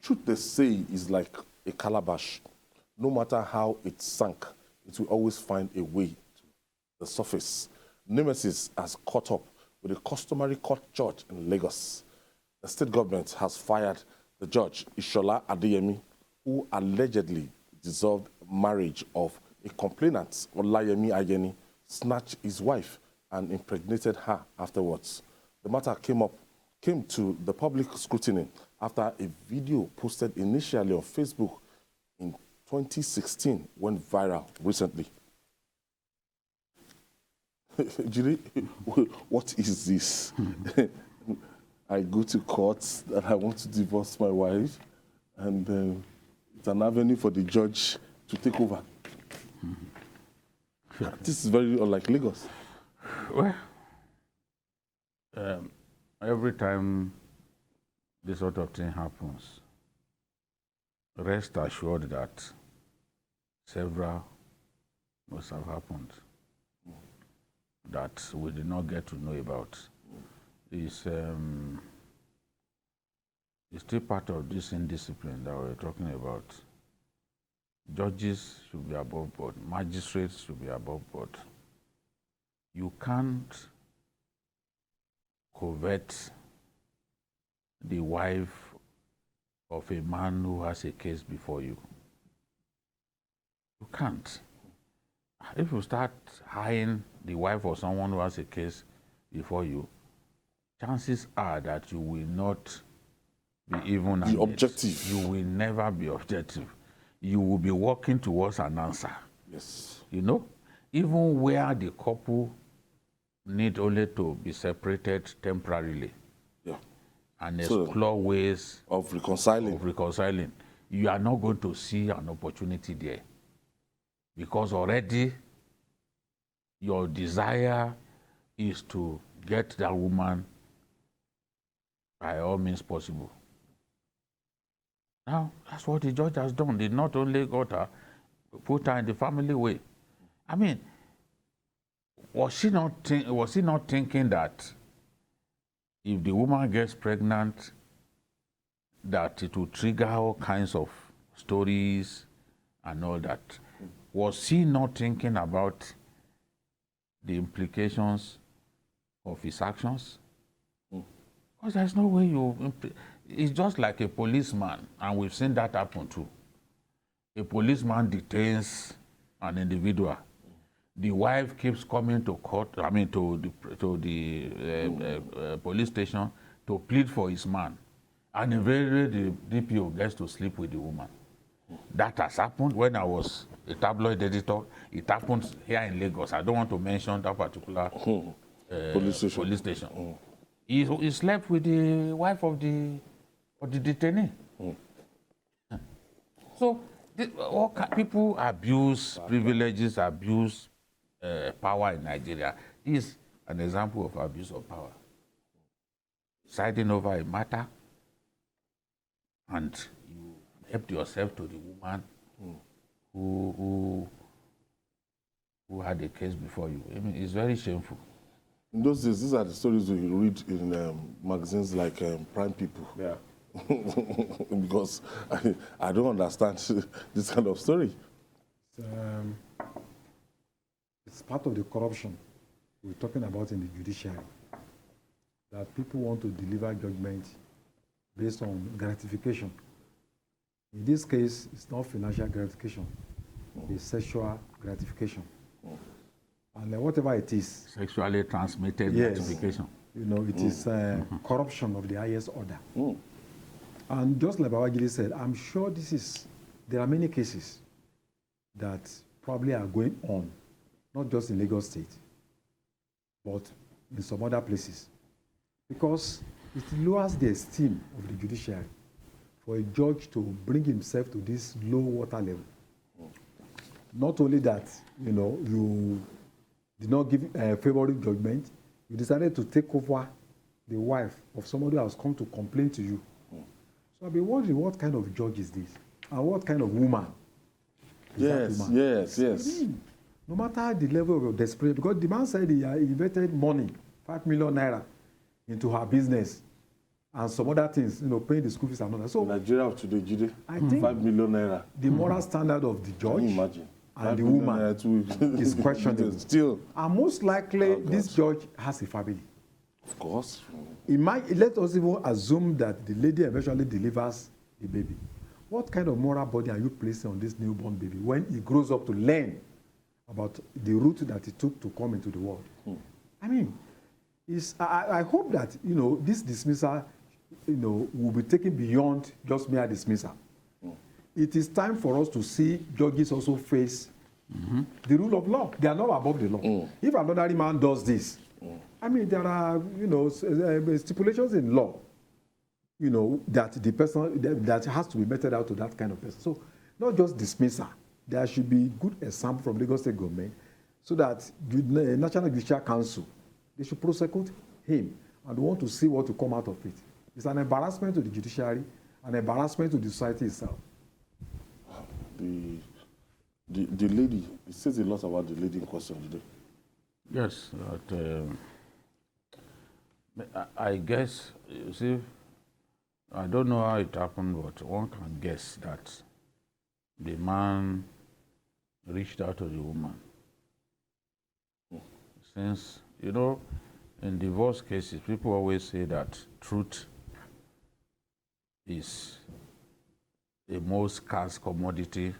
truth they say is like a calabash. No matter how it sank, it will always find a way to the surface. Nemesis has caught up with a customary court judge in Lagos. The state government has fired the judge, Ishola Adeyemi, who allegedly dissolved marriage of a complainant, Olayemi Ayeni, snatched his wife and impregnated her afterwards. The matter came to the public scrutiny after a video posted initially on Facebook in 2016 went viral recently. Julie, what is this? I go to court that I want to divorce my wife, and it's an avenue for the judge to take over. This is very unlike Lagos. Well, every time this sort of thing happens, rest assured that several must have happened that we did not get to know about. It's still part of this indiscipline that we're talking about. Judges should be above board. Magistrates should be above board. You can't covet the wife of a man who has a case before you. You can't. If you start eyeing the wife of someone who has a case before you, chances are that you will not be even objective. You will never be objective. You will be working towards an answer. Yes. You know, even where the couple need only to be separated temporarily. Yeah. And explore ways of reconciling. You are not going to see an opportunity there. Because already your desire is to get that woman by all means possible. Now, that's what the judge has done. They not only got her, put her in the family way. I mean, was he not thinking that if the woman gets pregnant, that it will trigger all kinds of stories and all that? Was he not thinking about the implications of his actions? Because there's no way you... It's just like a policeman, and we've seen that happen too. A policeman detains an individual. The wife keeps coming to court, to the police station to plead for his man. And invariably the DPO gets to sleep with the woman. That has happened when I was a tabloid editor. It happened here in Lagos. I don't want to mention that particular police station. He slept with the wife of the detainee. So people abuse privileges, abuse power in Nigeria. This is an example of abuse of power. Siding over a matter, and you helped yourself to the woman who had a case before you. I mean, it's very shameful. In those days, these are the stories we read in magazines like Prime People. Yeah. Because I don't understand this kind of story. It's part of the corruption we're talking about in the judiciary, that people want to deliver judgment based on gratification. In this case, it's not financial gratification, it's sexual gratification. And whatever it is. Sexually transmitted gratification. You know, it is corruption of the highest order. And just like Babajide said, I'm sure there are many cases that probably are going on, not just in Lagos State, but in some other places. Because it lowers the esteem of the judiciary for a judge to bring himself to this low water level. Not only that, you know, you did not give a favorable judgment, you decided to take over the wife of somebody who has come to complain to you. So I've been wondering, what kind of judge is this? And what kind of woman is that woman? Yes. I mean, no matter the level of desperation, because the man said he invested money, 5 million naira, into her business. and some other things, paying the school fees and all that. So Nigeria of today, Jide, I think 5 million naira. The moral standard of the Can you judge imagine? and the woman is questionable. Still, And most likely, God. this judge has a family. of course. Let us even assume that the lady eventually delivers the baby. What kind of moral burden are you placing on this newborn baby when he grows up to learn about the route that he took to come into the world? I mean, I hope that this dismissal will be taken beyond just mere dismissal. It is time for us to see judges also face the rule of law. They are not above the law. If another man does this, I mean, there are stipulations in law, that the person that has to be meted out to that kind of person. So, not just dismissal. There should be good example from Lagos State government, so that the National Judicial Council, they should prosecute him, and want to see what will come out of it. It's an embarrassment to the judiciary, an embarrassment to the society itself. The lady, it says a lot about the lady in question today. Yes, but I guess, you see, I don't know how it happened, but one can guess that the man reached out to the woman. Since, in divorce cases, people always say that truth is the most scarce commodity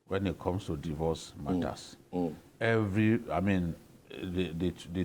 when it comes to divorce matters. The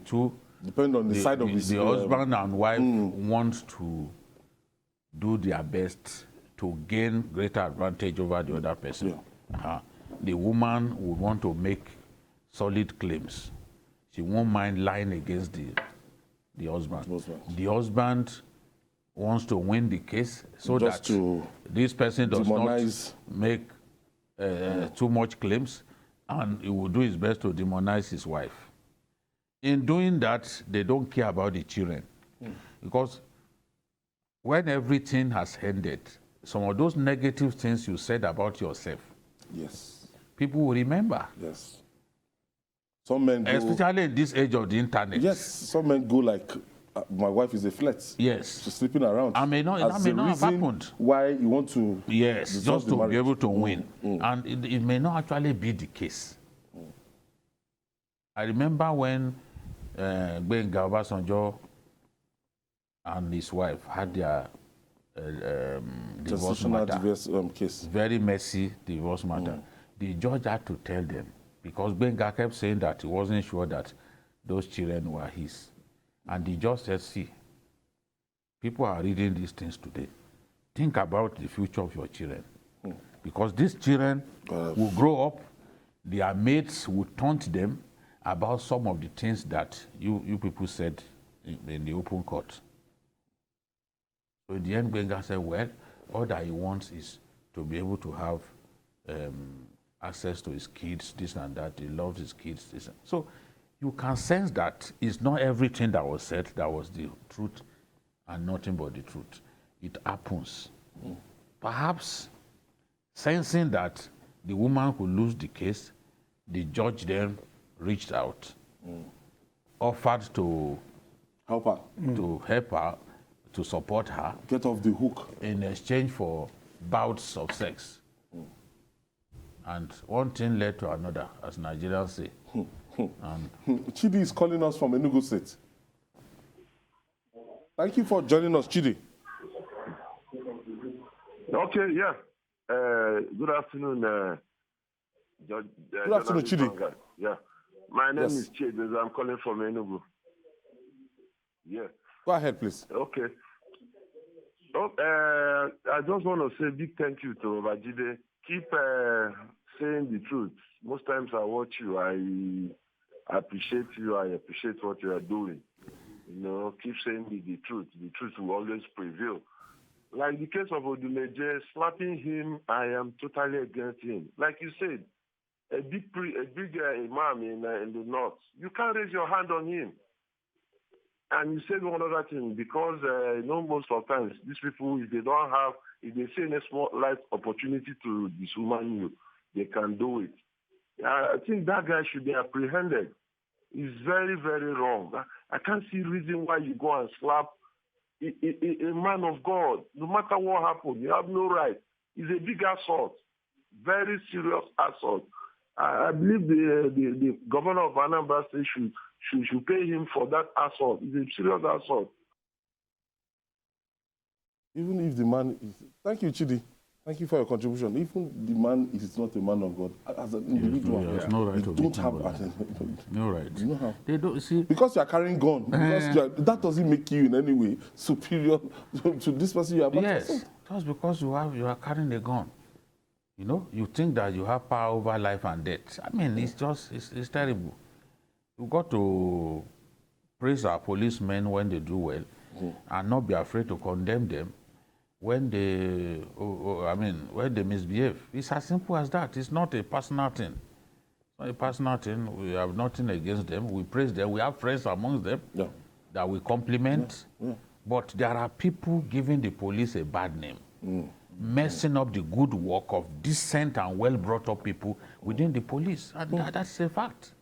two, depend on the side of the husband and wife want to do their best to gain greater advantage over the other person. The woman would want to make solid claims. She won't mind lying against the husband. The husband wants to win the case so just that this person does demonize. not make too much claims, and he will do his best to demonize his wife. In doing that, they don't care about the children. Because when everything has ended, some of those negative things you said about yourself, Yes. people will remember. Yes. Some men go, especially in this age of the internet. yes, some men go like, my wife is a flirt. Yes. She's sleeping around. That may not have happened. Why you want to Yes, just to be able to win. Mm. And it may not actually be the case. I remember when Gbenga Obasanjo and his wife had their divorce matter. Case. Very messy divorce matter. The judge had to tell them, because Gbenga kept saying that he wasn't sure that those children were his. And the judge said, see, people are reading these things today. Think about the future of your children. Because these children will grow up, their mates will taunt them about some of the things that you people said in the open court. So in the end, Gbenga said, well, all that he wants is to be able to have access to his kids, this and that. He loves his kids. This. So you can sense that it's not everything that was said that was the truth and nothing but the truth. It happens. Perhaps sensing that the woman could lose the case, the judge then reached out, offered to help her, to support her, get off the hook in exchange for bouts of sex. And one thing led to another, as Nigerians say. Chidi is calling us from Enugu State. Thank you for joining us, Chidi. Okay, yeah. Good afternoon, Judge. Good afternoon, Chidi. Yeah. My name is Chidi. I'm calling from Enugu. Yeah. Go ahead, please. Okay. I just want to say a big thank you to Obajide. Keep saying the truth. Most times I watch you, I appreciate you. I appreciate what you are doing. Keep saying the truth. The truth will always prevail. Like the case of Odumeje, slapping him, I am totally against him. Like you said, a big imam in the north, you can't raise your hand on him. And you said one other thing, because most of the times, these people, if they see any small life opportunity to diswoman you, they can do it. I think that guy should be apprehended. It's very, very wrong. I can't see reason why you go and slap a man of God. No matter what happened, you have no right. It's a big assault, very serious assault. I believe the governor of Anambra State should pay him for that assault. It's a serious assault. Even if the man is... Thank you, Chidi. Thank you for your contribution. Even the man is not a man of God. As an individual, no right you to don't be have... No right. You know how? They don't see... Because you are carrying gun. Because that doesn't make you in any way superior to this person you are about to Yes, just because you are carrying a gun. You know, you think that you have power over life and death. I mean, it's just, it's terrible. You've got to praise our policemen when they do well and not be afraid to condemn them when they, when they misbehave. It's as simple as that. It's not a personal thing. It's not a personal thing. We have nothing against them. We praise them. We have friends amongst them that we compliment. But there are people giving the police a bad name. Messing up the good work of decent and well brought up people within the police. And that's a fact.